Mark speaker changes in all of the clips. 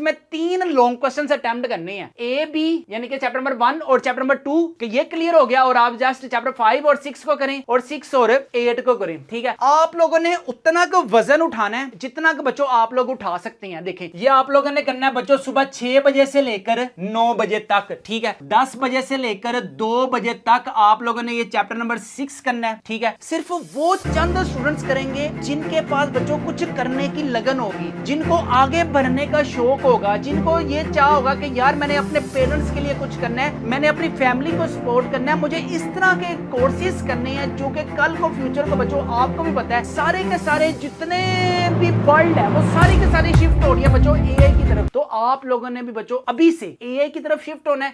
Speaker 1: में 3 long question attempt करने हैं, ए बी यानी कि चैप्टर नंबर 1 और चैप्टर नंबर 2 कि ये क्लियर हो गया और आप जस्ट चैप्टर 5 और 6 को करें और 6 और 8 को करें। ठीक है, आप लोगों ने उतना का वजन उठाना है जितना का बच्चों आप लोग उठा सकते हैं। देखें, ये आप लोगों ने करना है बच्चों सुबह 6 बजे से लेकर 9 बजे तक। ठीक है, 10 बजे से लेकर 2 बजे तक आप लोगों ने ये चैप्टर नंबर 6 करना है। ठीक है, सिर्फ वो चंद स्टूडेंट्स करेंगे जिनके पास बच्चों कुछ करने की लगन होगी, जिनको आगे बढ़ने का शौक होगा, जिनको ये चाह होगा कि यार मैंने अपने पेरेंट्स के लिए कुछ करना है, मैंने अपनी फैमिली को सपोर्ट करना है, मुझे इस तरह के कोर्सेज करने हैं जो कि कल को फ्यूचर को बच्चों आपको भी पता है सारे के सारे जितने भी वर्ल्ड है वो सारी के सारी शिफ्ट हो रही है बच्चों एआई की तरफ। तो आप लोगों ने भी बच्चों अभी से एआई की तरफ शिफ्ट होना है।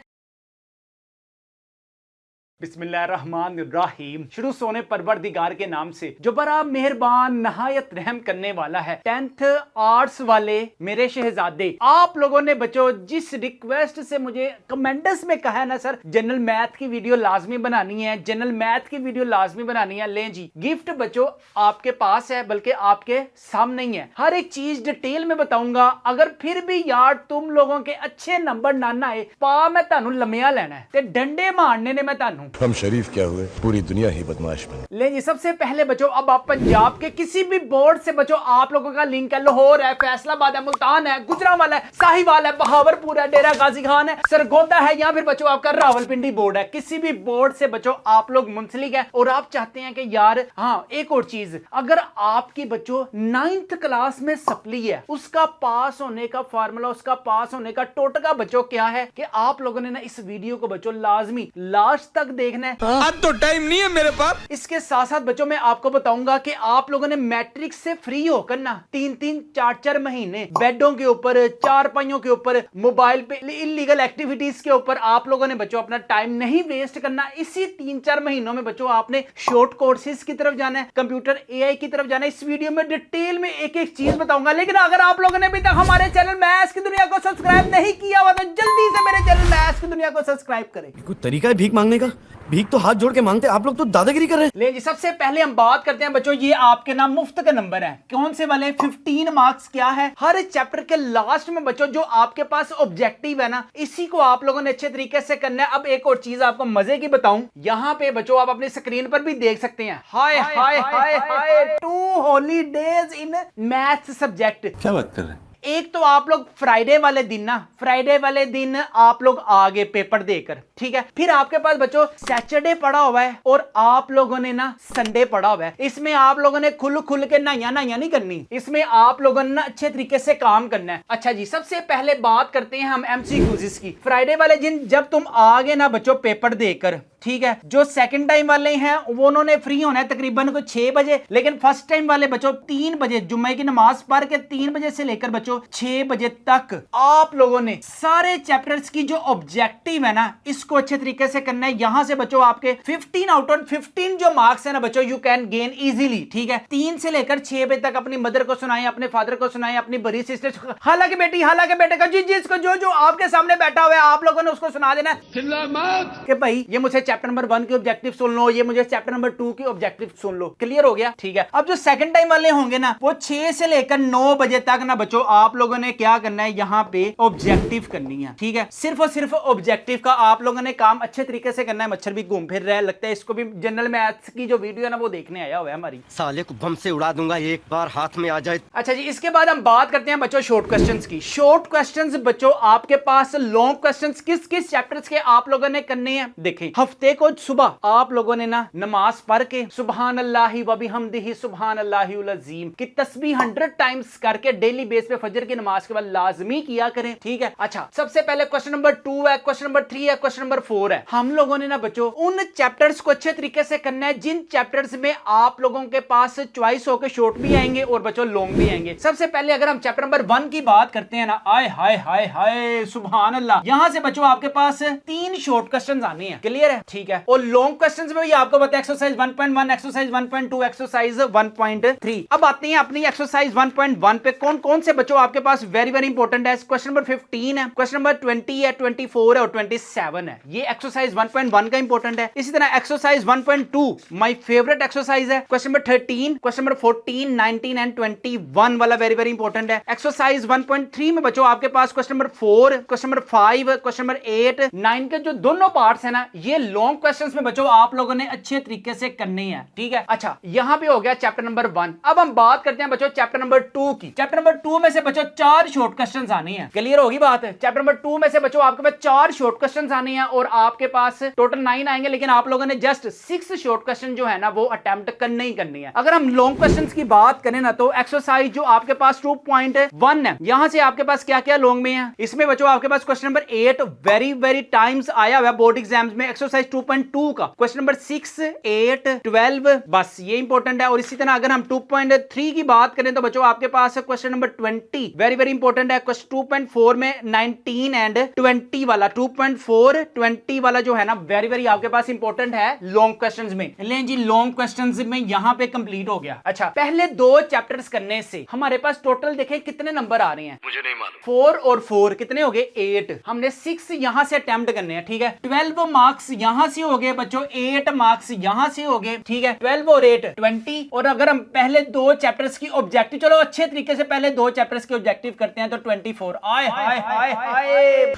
Speaker 1: बिस्मिल्लाहिर्रहमानिर्रहीम, शुरू सोने परवरदिगार के नाम से जो बड़ा मेहरबान नहायत रहम करने वाला है। 10th आर्ट्स वाले मेरे शहजादे, आप लोगों ने बच्चों जिस रिक्वेस्ट से मुझे कमेंट्स में कहा है ना सर जनरल मैथ की वीडियो लाजमी बनानी है, जनरल मैथ की वीडियो लाजमी बनानी है, लें जी गिफ्ट बच्चों आपके पास है, बल्कि आपके सामने ही है। हर एक चीज डिटेल में बताऊंगा। अगर फिर भी यार तुम लोगों के अच्छे नंबर ना आए पा मैं तानू लमिया लेना है ते डंडे मारने ने मैं तानू।
Speaker 2: हम शरीफ क्या हुए, पूरी दुनिया ही बदमाश बनी।
Speaker 1: ले जी, सबसे पहले बच्चों अब आप पंजाब के किसी भी बोर्ड से बच्चों आप लोगों का लिंक है, लाहौर है, फैसलाबाद है, मुल्तान है, गुजरांवाला है, साहिवाल है, बहावरपुर है, डेरा गाजी खान है, सरगोदा है, या फिर बच्चों आपका रावलपिंडी बोर्ड है। किसी भी बोर्ड से बच्चों आप लोग मुंसलिक है और आप चाहते हैं कि यार हाँ एक और चीज, अगर आपकी बच्चों 9th क्लास में सप्ली है, उसका पास होने का फार्मूला, उसका पास होने का टोटका बच्चों क्या है कि आप लोगों ने ना इस वीडियो को बच्चों लाजमी लास्ट तक देखना है।
Speaker 3: अब तो टाइम नहीं है मेरे पास।
Speaker 1: इसके साथ साथ बच्चों मैं आपको बताऊंगा कि आप लोगों ने मैट्रिक्स से फ्री होकर ना 3-3 4-4 महीने बेडों के ऊपर, चारपाइयों के ऊपर, मोबाइल पे इलीगल एक्टिविटीज के ऊपर आप लोगों ने बच्चों अपना टाइम नहीं वेस्ट करना। इसी 3-4 महीनों में बच्चों आपने शॉर्ट कोर्सेज की तरफ जाना है, कंप्यूटर एआई की तरफ जाना है। इस वीडियो में डिटेल में एक एक चीज बताऊंगा। लेकिन अगर आप लोगों ने अभी तक हमारे चैनल मैथ्स की दुनिया को सब्सक्राइब नहीं किया हुआ तो जल्दी से मेरे चैनल मैथ्स की दुनिया को सब्सक्राइब करें।
Speaker 4: कोई तरीका है भीख मांगने का? भीख तो हाथ जोड़ के मांगते, आप लोग तो दादागिरी कर रहे हैं।
Speaker 1: ले जी, सबसे पहले हम बात करते हैं बच्चों, ये आपके नाम मुफ्त के नंबर है। कौन से वाले? 15 मार्क्स। क्या है? हर चैप्टर के लास्ट में बच्चों जो आपके पास ऑब्जेक्टिव है ना, इसी को आप लोगों ने अच्छे तरीके से करना है। अब एक और चीज आपको मजे की बताऊं, यहाँ पे बच्चों आप अपनी स्क्रीन पर भी देख सकते हैं, हाय हाय हाय हाय 2 हॉलीडेज इन मैथ्स सब्जेक्ट।
Speaker 3: क्या बात कर रहे हैं?
Speaker 1: एक तो आप लोग फ्राइडे वाले दिन आप लोग आगे पेपर देकर, ठीक है। फिर आपके पास बच्चों सैटरडे पड़ा हुआ है और आप लोगों ने ना संडे पड़ा हुआ है। इसमें आप लोगों ने खुल के नया नहीं करनी, इसमें आप लोगों ने ना अच्छे तरीके से काम करना है। अच्छा जी, सबसे पहले बात करते हैं हम एमसीक्यूज की। फ्राइडे वाले दिन जब तुम आगे ना बच्चों पेपर देकर, ठीक है, जो सेकंड टाइम वाले हैं वो उन्होंने फ्री होना है तकरीबन को 6 बजे, लेकिन फर्स्ट टाइम वाले बच्चों 3 बजे जुम्मे की नमाज पढ़ के 3 बजे से लेकर बच्चों 6 बजे तक आप लोगों ने सारे चैप्टर्स की जो ऑब्जेक्टिव है ना इसको अच्छे तरीके से करना है। यहां से बच्चों आपके 15 आउट ऑफ 15 जो मार्क्स है ना बच्चों यू कैन गेन इजीली, ठीक है। 3 से लेकर 6 बजे तक अपनी मदर को सुनाएं, अपने फादर को सुनाएं, अपनी बड़ी सिस्टर, हालांकि बेटे का जिसको जो आपके सामने बैठा हुआ है आप लोगों ने उसको सुना देना कि भाई ये मुझे चैप्टर नंबर 1 की ऑब्जेक्टिव सुन लो, ये मुझे चैप्टर नंबर 2 की ऑब्जेक्टिव सुन लो। क्लियर हो गया? ठीक है। अब जो सेकंड टाइम वाले होंगे ना वो 6 से लेकर 9 बजे तक ना बच्चों आप लोगों ने क्या करना है, यहाँ पे ऑब्जेक्टिव करनी है, ठीक है। सिर्फ और सिर्फ ऑब्जेक्टिव का आप लोगों ने काम अच्छे तरीके से करना है। मच्छर भी घूम फिर रहा है, लगता है इसको भी जनरल मैथ्स की जो वीडियो है ना वो देखने आया हुआ है हमारी।
Speaker 4: साले को बम से उड़ा दूंगा एक बार हाथ में आ जाए।
Speaker 1: अच्छा जी, इसके बाद हम बात करते हैं बच्चों शॉर्ट क्वेश्चंस की। शॉर्ट क्वेश्चंस बच्चों आपके पास लॉन्ग क्वेश्चंस किस किस चैप्टर्स के आप लोगों ने करने हैं। देखें, हफ्ते को सुबह आप लोगों ने ना नमाज पढ़ के सुभान अल्लाहि व बिहम्दिही सुभान अल्लाहिल अज़ीम की तस्बीह 100 टाइम्स करके डेली बेस पे फजर की नमाज के बाद लाजमी किया करें, ठीक है। अच्छा, सबसे पहले क्वेश्चन नंबर 2 है, क्वेश्चन नंबर 3 है, क्वेश्चन नंबर 4 है। हम लोगों ने ना बच्चों उन चैप्टर्स को अच्छे तरीके से करना है जिन चैप्टर्स में आप लोगों के पास चॉइस होकर शॉर्ट भी आएंगे और बच्चों लॉन्ग भी आएंगे। सबसे पहले अगर हम चैप्टर नंबर 1 की बात करते हैं ना, आय हाय हाय हाय सुभान अल्लाह, यहां से बच्चों आपके पास 3 शॉर्ट क्वेश्चन आने हैं। क्लियर है? ठीक है। और लॉन्ग क्वेश्चंस में भी आपको पता है एक्सरसाइज 1.1, एक्सरसाइज 1.2, एक्सरसाइज 1.3। अब आते हैं अपनी एक्सरसाइज 1.1 पे। कौन कौन से बच्चों आपके पास वेरी वेरी इंपॉर्टेंट है। क्वेश्चन नंबर 15 है, क्वेश्चन नंबर 20 है, 24 है और 27 है। ये एक्सरसाइज 1.1 का इंपॉर्टेंट है। इसी तरह एक्सरसाइज 1.2 माय फेवरेट एक्सरसाइज है। Question number 13, question number 14, 19 and 21 वाला वेरी वेरी इंपॉर्टेंट है। एक्सरसाइज 1.3 में बच्चों आपके पास question number 4, question number 5, question number 8, 9 के जो दोनों पार्ट्स है ना, ये लॉन्ग क्वेश्चंस में बच्चों आप लोगों ने अच्छे तरीके से करने हैं, ठीक है। अच्छा, यहां पे हो गया चैप्टर नंबर 1। अब हम बात करते हैं बच्चों चैप्टर नंबर 2 की। चैप्टर नंबर 2 में से बच्चों 4 शॉर्ट क्वेश्चंस आने हैं। क्लियर होगी बात। चैप्टर नंबर 2 में से बच्चों आपके पास 4 शॉर्ट क्वेश्चंस आने हैं और आपके पास टोटल 9 आएंगे, लेकिन आप लोगों ने जस्ट 6 शॉर्ट क्वेश्चन जो है ना वो अटेम्प्ट करने ही करनी है। अगर हम लॉन्ग क्वेश्चंस की बात करें ना, तो एक्सरसाइज जो आपके पास 2.1 है, यहां से आपके पास क्या क्या लॉन्ग में है। इसमें बच्चों आपके पास question number 8 very very times आया हुआ बोर्ड एग्जाम्स में। एक्सरसाइज 2.2 का क्वेश्चन नंबर 6, 8, 12 बस ये इंपॉर्टेंट है। और इसी तरह अगर हम 2.3 की बात करें तो बच्चों आपके पास question number 20 very very important है। क्वेश्चन 2.4 में 19 एंड 20 वाला 2.4 20 वाला जो है ना वेरी वेरी आपके पास इंपॉर्टेंट है लॉन्ग क्वेश्चंस में। लें जी, लॉन्ग क्वेश्चंस में यहां पे कंप्लीट हो गया। अच्छा, पहले 2 चैप्टर्स करने से हमारे पास टोटल देखें कितने नंबर आ रहे हैं,
Speaker 2: मुझे नहीं मालूम।
Speaker 1: 4 और 4 कितने हो गए 8। हमने 6 यहां से अटेम्प्ट करने हैं, ठीक है। 12 मार्क्स यहां से हो गए बच्चों, 8 मार्क्स यहां से हो गए, ठीक है। 12 और 8 20। और अगर हम पहले 2 चैप्टर्स की ऑब्जेक्टिव, चलो अच्छे तरीके से पहले 2 चैप्टर्स की ऑब्जेक्टिव करते हैं तो 24। आय हाय हाय हाय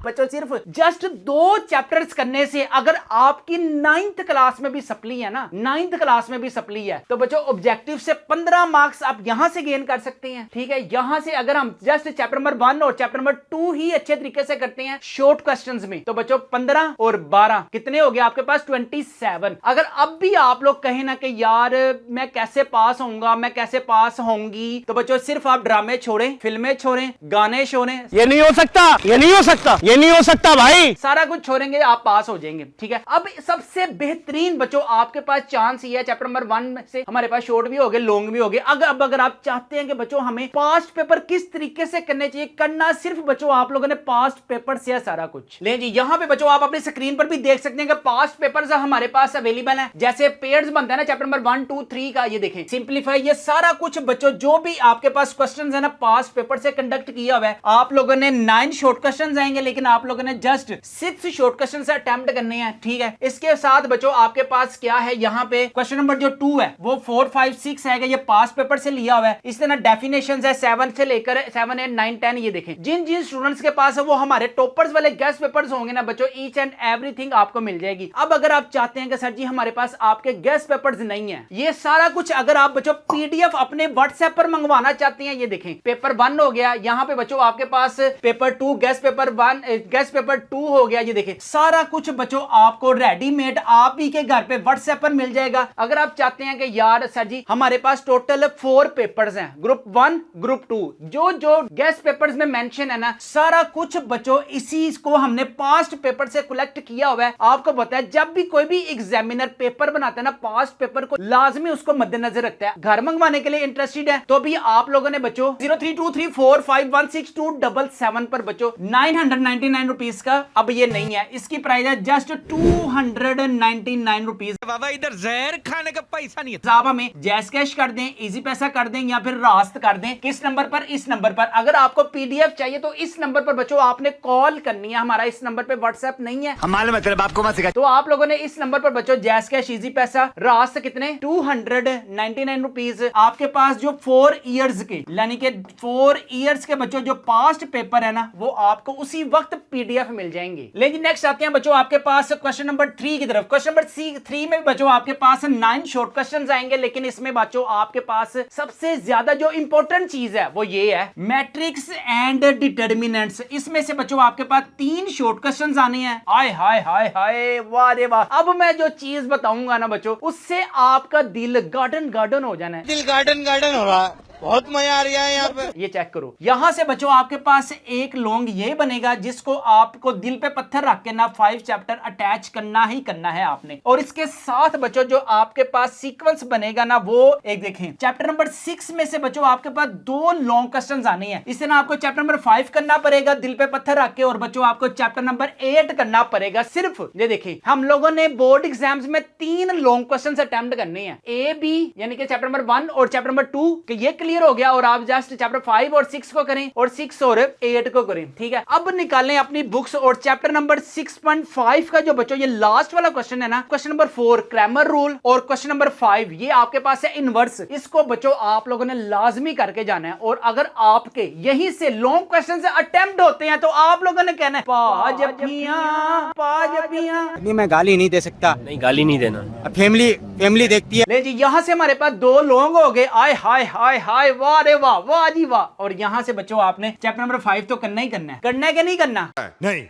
Speaker 1: बच्चों, सिर्फ जस्ट 2 चैप्टर्स करने से अगर आपकी 9th क्लास में भी सप्ली है ना, 9th क्लास में भी सप्ली है, तो बच्चों ऑब्जेक्टिव से 15 मार्क्स आप यहां से गेन कर सकते हैं, ठीक है। यहां से अगर हम जस्ट चैप्टर नंबर 1 और चैप्टर नंबर 2 ही अच्छे तरीके से करते हैं शॉर्ट क्वेश्चंस में, तो बच्चों 15 और 12 कितने हो गए आपके पास 27। अगर अब भी आप लोग कहें ना कि यार मैं कैसे पास होऊंगा, मैं कैसे पास होंगी, तो बच्चों सिर्फ आप ड्रामे छोड़ें, फिल्में छोड़ें, गाने छोड़ें,
Speaker 4: ये नहीं हो सकता, ये नहीं हो सकता, ये नहीं हो सकता भाई।
Speaker 1: सारा कुछ छोड़ेंगे आप पास हो जाएंगे, ठीक है। अब सबसे बेहतरीन बच्चों आपके पास चांस ही है, चैप्टर नंबर 1 से हमारे पास शॉर्ट भी हो गए, लॉन्ग भी हो गए। अब अगर आप चाहते हैं कि बच्चों हमें पास्ट पेपर किस तरीके से करने चाहिए, करना सिर्फ बच्चों आप लोगों ने पास्ट पेपर से है सारा कुछ। ले जी, यहां पे बच्चों आप अपनी स्क्रीन पर भी देख सकते हैं कि पास्ट पेपर्स हमारे पास अवेलेबल है। जैसे पेयर्स बनता है ना चैप्टर नंबर 1, 2, 3 का, ये देखें सिंप्लीफाई, ये सारा कुछ बच्चों जो भी आपके पास क्वेश्चंस है ना पास्ट पेपर से कंडक्ट किया हुआ है। आप लोगों ने 9 शॉर्ट क्वेश्चंस आएंगे, लेकिन आप लोगों ने जस्ट 6 शॉर्ट क्वेश्चन से अटेम्प्ट करने हैं, ठीक है। इसके साथ बच्चों आपके पास क्या है, यहाँ पे क्वेश्चन नंबर जो 2 है वो 4, 5, 6 है, ये पास्ट पेपर से लिया हुआ है। इस तरह डेफिनेशंस है 7 से लेकर 7, 8, 9, 10। ये देखें जिन जिन स्टूडेंट्स के पास है वो हमारे टॉपर्स वाले गेस्ट पेपर्स होंगे ना बच्चों, ईच एंड एवरीथिंग आपको मिल जाएगी। अब अगर आप चाहते हैं कि सर जी हमारे पास आपके गेस्ट पेपर्स नहीं है, ये सारा कुछ अगर आप बच्चों पीडीएफ अपने व्हाट्सएप पर मंगवाना चाहते हैं, ये देखें पेपर 1 हो गया, यहाँ पे बच्चों आपके पास paper 2 guess paper 1 guess paper 2 हो गया। ये देखें सारा कुछ बच्चों आपको रेडीमेड आप ही के घर पे व्हाट्सएप पर मिल जाएगा। अगर आप चाहते हैं कि यार सर जी हमारे पास टोटल 4 पेपर्स हैं, ग्रुप 1 ग्रुप 2, जो जो गेस्ट पेपर्स में मेंशन है ना सारा कुछ बच्चों इसी को हमने पास्ट पेपर से कलेक्ट किया हुआ है। आपको पता है जब भी कोई भी एग्जामिनर पेपर बनाता है ना पास्ट पेपर को लाजमी उसको मद्देनजर रखता है। घर मंगवाने के लिए इंटरेस्टेड है तो भी आप लोगों ने बच्चों 0323451627 पर बच्चों 999 रुपीज का, अब ये नहीं है, इसकी प्राइस है जस्ट 299 रुपीज।
Speaker 3: बाबा इधर जहर खाने का पैसा नहीं है।
Speaker 1: आप हमें जैस कैश कर दें, इजी पैसा कर दें या फिर रास्त कर दें। किस नंबर पर? इस नंबर पर। अगर आपको पीडीएफ चाहिए तो इस नंबर पर बच्चों आपने कॉल करनी है, हमारा इस नंबर पे व्हाट्सएप नहीं है।
Speaker 4: हमारे मतलब आपको मत सिखा।
Speaker 1: तो आप लोगों ने इस नंबर पर बच्चों जैस कैश, इजी पैसा, रास्त कितने 299 रुपीज। आपके पास जो 4 इयर्स के यानी कि 4 इयर्स के बच्चों जो पास्ट पेपर है ना वो आपको उसी वक्त पीडीएफ मिल जाएंगे। लेकिन नेक्स्ट आते हैं बच्चों आपके पास क्वेश्चन नंबर 3 की तरफ। क्वेश्चन नंबर 3 में बच्चों आपके पास 9 शॉर्ट क्वेश्चंस आएंगे, लेकिन इसमें बच्चों आपके पास सबसे ज्यादा जो इंपॉर्टेंट चीज है वो ये है मैट्रिक्स एंड डिटर्मिनेंट्स। इसमें से बच्चों आपके पास 3 शॉर्ट क्वेश्चंस आने हैं। हाय हाय हाय हाय, वाह रे वाह। अब मैं जो चीज बताऊंगा ना बच्चों उससे आपका दिल गार्डन गार्डन हो जाना है।
Speaker 3: दिल गार्डन गार्डन हो रहा है।
Speaker 5: बहुत मजा आ रहा है यहाँ पे।
Speaker 1: ये चेक करो, यहां से बच्चों आपके पास एक लॉन्ग ये बनेगा जिसको आपको दिल पे पत्थर रख के ना 5 चैप्टर अटैच करना ही करना है आपने। और इसके साथ बच्चों जो आपके पास सीक्वेंस बनेगा ना वो एक देखें, चैप्टर नंबर 6 में से बच्चों आपके पास 2 लॉन्ग क्वेश्चंस आने हैं। इससे ना आपको चैप्टर नंबर 5 करना पड़ेगा दिल पे पत्थर रख के, और बच्चों आपको चैप्टर नंबर 8 करना पड़ेगा। सिर्फ ये देखिए, हम लोगों ने बोर्ड एग्जाम्स में 3 लॉन्ग क्वेश्चंस अटेम्प्ट करने हैं, ए बी यानी कि चैप्टर नंबर 1 और चैप्टर नंबर 2 कि ये क्लियर हो गया, और आप जस्ट चैप्टर 5 और 6 को करें और 6 और 8 को करें। ठीक है, अब निकालें अपनी बुक्स और चैप्टर नंबर 6.5 का जो बच्चों ये लास्ट वाला क्वेश्चन है ना, क्वेश्चन नंबर 4 ग्रामर रूल, और क्वेश्चन नंबर 5 ये आपके पास है इनवर्स। इसको बच्चों आप लोगों ने लाजमी करके जाना है, और अगर आपके यहीं से लॉन्ग क्वेश्चन से अटेम्प्ट होते हैं तो आप लोगों ने कहना है पाजपियां पाजपियां।
Speaker 6: नहीं, मैं गाली नहीं दे सकता।
Speaker 7: नहीं, गाली नहीं देना।
Speaker 6: फैमिली देखती है।
Speaker 1: ले जी, यहां से हमारे पास 2 लॉन्ग हो गए। आय हाय हाय हाय, वाह रे वाह, वाह जी वाह। और यहां से बच्चों आपने चैप्टर नंबर 5 तो करना ही करना है, करना है कि नहीं करना?
Speaker 2: नहीं।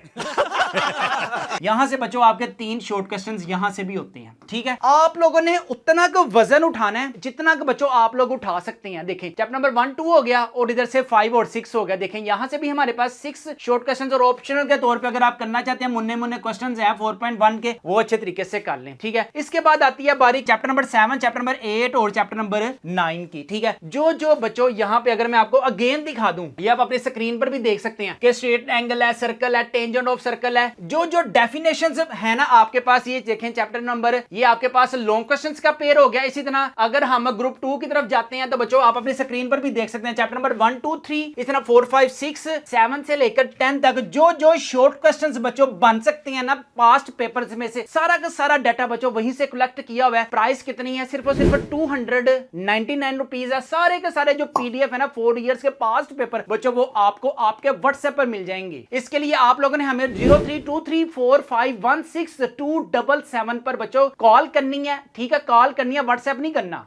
Speaker 1: यहां से बच्चों आपके 3 शॉर्ट क्वेश्चंस यहां से भी होते हैं। ठीक है, आप लोगों ने उतना का वजन उठाना है जितना का बच्चों आप लोग उठा सकते हैं। देखें, चैप्टर नंबर 1 2 हो गया, और इधर से 5 और 6 हो गया। देखें, यहां से भी हमारे पास 6 शॉर्ट क्वेश्चंस, और ऑप्शनल के तौर पे अगर आप करना चाहते हैं मुन्ने मुन्ने क्वेश्चंस हैं 4.1 के, वो अच्छे तरीके से कर लें। ठीक है, इसके बाद आती है बारी चैप्टर नंबर 7, चैप्टर नंबर 8 और चैप्टर नंबर 9 की। ठीक है, जो बच्चों यहां पे अगर मैं आपको अगेन दिखा दूं, ये आप अपनी स्क्रीन पर भी देख सकते हैं कि स्ट्रेट एंगल है, सर्कल है, टेंजेंट ऑफ सर्कल है, जो डेफिनेशंस है ना आपके पास, ये देखें चैप्टर नंबर, ये आपके पास लॉन्ग क्वेश्चंस का पेयर हो गया। इसी तरह अगर हम ग्रुप 2 की तरफ जाते हैं तो बच्चों आप अपनी स्क्रीन पर भी देख सकते हैं चैप्टर नंबर 1 2 3, इस तरह 4 5 6 7 से लेकर 10 तक जो शॉर्ट क्वेश्चंस बच्चों बन सकते हैं ना पास्ट पेपर्स में से, सारा का सारा डाटा बच्चों वहीं से कलेक्ट किया हुआ है। प्राइस कितनी है? सिर्फ और सिर्फ 299 रुपीज है। सारे के सारे जो पीडीएफ है ना 4 इयर्स के पास्ट पेपर बच्चों, वो आपको आपके व्हाट्सएप पर मिल जाएंगे। इसके लिए आप लोगों ने हमें 0323451627 पर बच्चों कॉल करनी है। ठीक है, कॉल करनी है, व्हाट्सएप नहीं करना।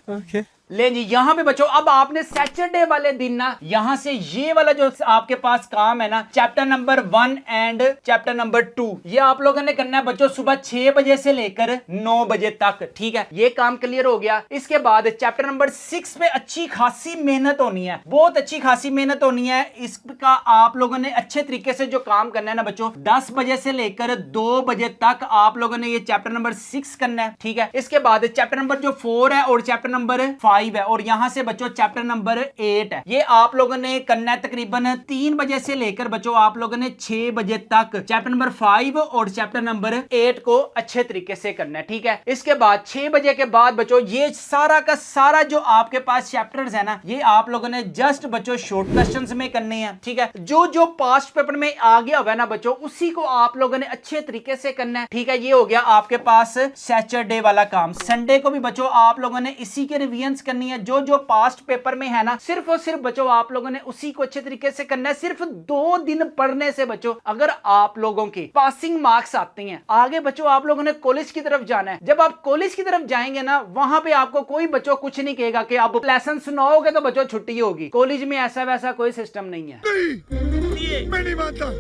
Speaker 1: ले जी, यहां पे बच्चों अब आपने सैटरडे वाले दिन ना यहां से ये वाला जो आपके पास काम है ना, chapter number 1 and chapter number 2, ये आप लोगों ने करना है बच्चों सुबह 6 बजे से लेकर 9 बजे तक। ठीक है, ये काम क्लियर हो गया। इसके बाद चैप्टर नंबर 6 पे अच्छी खासी मेहनत होनी है, बहुत अच्छी खासी मेहनत होनी है। इसका आप लोगों ने अच्छे तरीके से जो काम करना है ना बच्चों, 10 बजे से लेकर 2 बजे तक आप लोगों ने ये चैप्टर नंबर 6 करना है। ठीक है, इसके बाद चैप्टर नंबर जो 4 है और चैप्टर नंबर 5 है, और यहां से बच्चों चैप्टर नंबर 8 है, ये आप लोगों ने करना है तकरीबन 3 बजे से लेकर बच्चों आप लोगों ने 6 बजे तक चैप्टर नंबर 5 और चैप्टर नंबर 8 को अच्छे तरीके से करना है। ठीक है, इसके बाद 6 बजे के बाद बच्चों ये सारा का सारा जो आपके पास चैप्टर्स है ना, ये आप लोगों ने जस्ट बच्चों शॉर्ट क्वेश्चंस में करने हैं। ठीक है, जो पास्ट पेपर में आ गया हुआ है ना बच्चों, उसी को आप लोगों ने अच्छे तरीके से करना है। ठीक है, ये हो गया आपके पास सैटरडे वाला काम। संडे को भी बच्चों आप लोगों ने इसी के रिवीजन करनी है। जो पास्ट पेपर में है ना, सिर्फ और सिर्फ बच्चों आप लोगों ने उसी को अच्छे तरीके से करना है। सिर्फ 2 दिन पढ़ने से बच्चों अगर आप लोगों के पासिंग मार्क्स आते हैं, आगे बच्चों आप लोगों ने कॉलेज की तरफ जाना है। जब आप कॉलेज की तरफ जाएंगे ना, वहां पे आपको कोई बच्चों कुछ नहीं कहेगा कि आप लेसन सुनाओगे तो बच्चों छुट्टी होगी। कॉलेज में ऐसा वैसा कोई सिस्टम नहीं है।
Speaker 2: मैं नहीं मानता।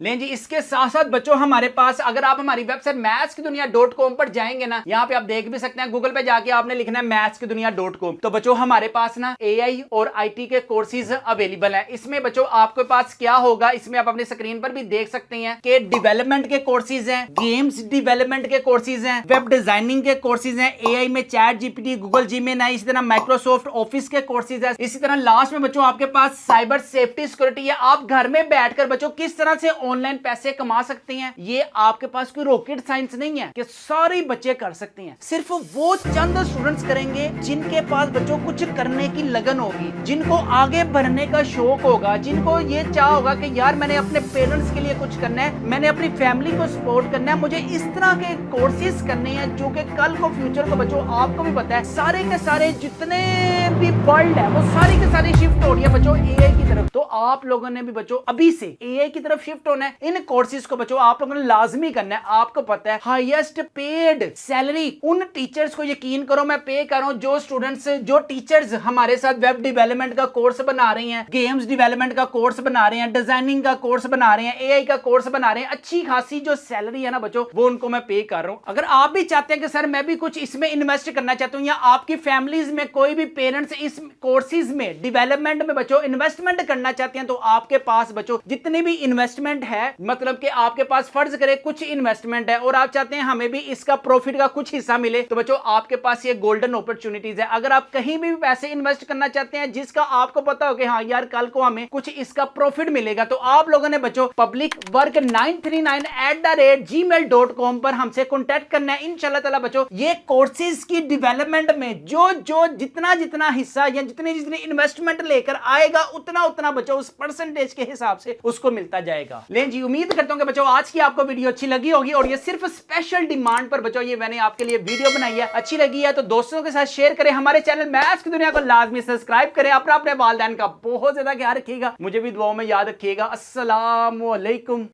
Speaker 1: लें जी, इसके साथ साथ बच्चों हमारे पास अगर आप हमारी वेबसाइट mathskiduniya.com पर जाएंगे ना, यहाँ पे आप देख भी सकते हैं, गूगल पे जाके आपने लिखना है mathskiduniya.com, तो बच्चों हमारे पास ना AI और IT के कोर्सेज अवेलेबल हैं। इसमें बच्चों आपके पास क्या होगा, इसमें आप अपनी स्क्रीन पर भी देख सकते हैं कि डेवलपमेंट के कोर्सेज हैं, गेम्स डेवलपमेंट के कोर्सेज हैं, वेब डिजाइनिंग के कोर्सेज हैं, AI में चैट GPT, गूगल Gemini, इसी तरह माइक्रोसॉफ्ट ऑफिस के कोर्सेज है। इसी तरह लास्ट में बच्चों आपके पास साइबर सेफ्टी सिक्योरिटी है। आप घर में बैठकर बच्चों किस तरह से ऑनलाइन पैसे कमा सकते हैं, ये आपके पास कोई रॉकेट साइंस नहीं है कि सारे बच्चे कर सकते हैं। सिर्फ वो चंद स्टूडेंट्स करेंगे जिनके पास बच्चों कुछ करने की लगन होगी, जिनको आगे बढ़ने का शौक होगा, जिनको ये चाह होगा कि यार मैंने अपने पेरेंट्स के लिए कुछ करना है, मैंने अपनी फैमिली को सपोर्ट करना है, मुझे इस तरह के कोर्सेज करने हैं जो कि कल को फ्यूचर को बच्चों आपको भी पता है सारे के सारे जितने भी वर्ल्ड है वो सारे के सारे शिफ्ट हो रही है बच्चों AI की तरफ। तो आप लोगों ने भी बच्चों अभी से एआई की तरफ शिफ्ट होना है। इन कोर्सेज को बच्चों आप लोगों ने लाजमी करना है। आपको पता है हाईएस्ट पेड सैलरी उन टीचर्स को, यकीन करो मैं पे कर रहा हूं, जो स्टूडेंट्स, जो टीचर्स हमारे साथ वेब डेवलपमेंट का कोर्स बना रही हैं, गेम्स डेवलपमेंट का कोर्स बना रहे हैं, डिजाइनिंग का कोर्स बना रहे हैं, एआई का कोर्स बना रहे हैं, अच्छी खासी जो सैलरी है ना बच्चों, वो उनको मैं पे कर रहा हूं। अगर आप भी चाहते हैं कि सर मैं भी कुछ इसमें इन्वेस्ट करना चाहता हूं, या आपकी फैमिलीज में कोई भी पेरेंट्स इस कोर्सेज में डेवलपमेंट में बच्चों इन्वेस्टमेंट करना चाहते हैं, तो आपके पास बच्चों जितनी भी इन्वेस्टमेंट है, मतलब कि आपके पास फर्ज करे कुछ इन्वेस्टमेंट है और आप चाहते हैं हमें भी इसका प्रॉफिट का कुछ हिस्सा मिले, तो बच्चों आपके पास ये गोल्डन अपॉर्चुनिटीज है। अगर आप कहीं भी पैसे इन्वेस्ट करना चाहते हैं जिसका आपको पता हो कि हाँ यार कल को हमें कुछ इसका प्रॉफिट मिलेगा, तो आप लोगों ने बच्चों पब्लिक वर्क 939@gmail.com पर हमसे कॉन्टैक्ट करना है। इंशाल्लाह ताला बच्चों ये कोर्सेज की डेवलपमेंट में जो जितना हिस्सा या जितनी इन्वेस्टमेंट लेकर आएगा उतना बच्चों उस परसेंटेज के हिसाब से उसको मिलता जाएगा। लेकिन जी उम्मीद करता हूं कि बच्चों आज की आपको वीडियो अच्छी लगी होगी, और ये सिर्फ स्पेशल डिमांड पर बच्चों ये मैंने आपके लिए वीडियो बनाई है। अच्छी लगी है तो दोस्तों के साथ शेयर करें, हमारे चैनल मैथ्स की दुनिया को लाजमी सब्सक्राइब करें, अपने वालिदैन का बहुत ज्यादा ख्याल रखिएगा, मुझे भी दुआओं में याद रखिएगा। अस्सलाम वालेकुम।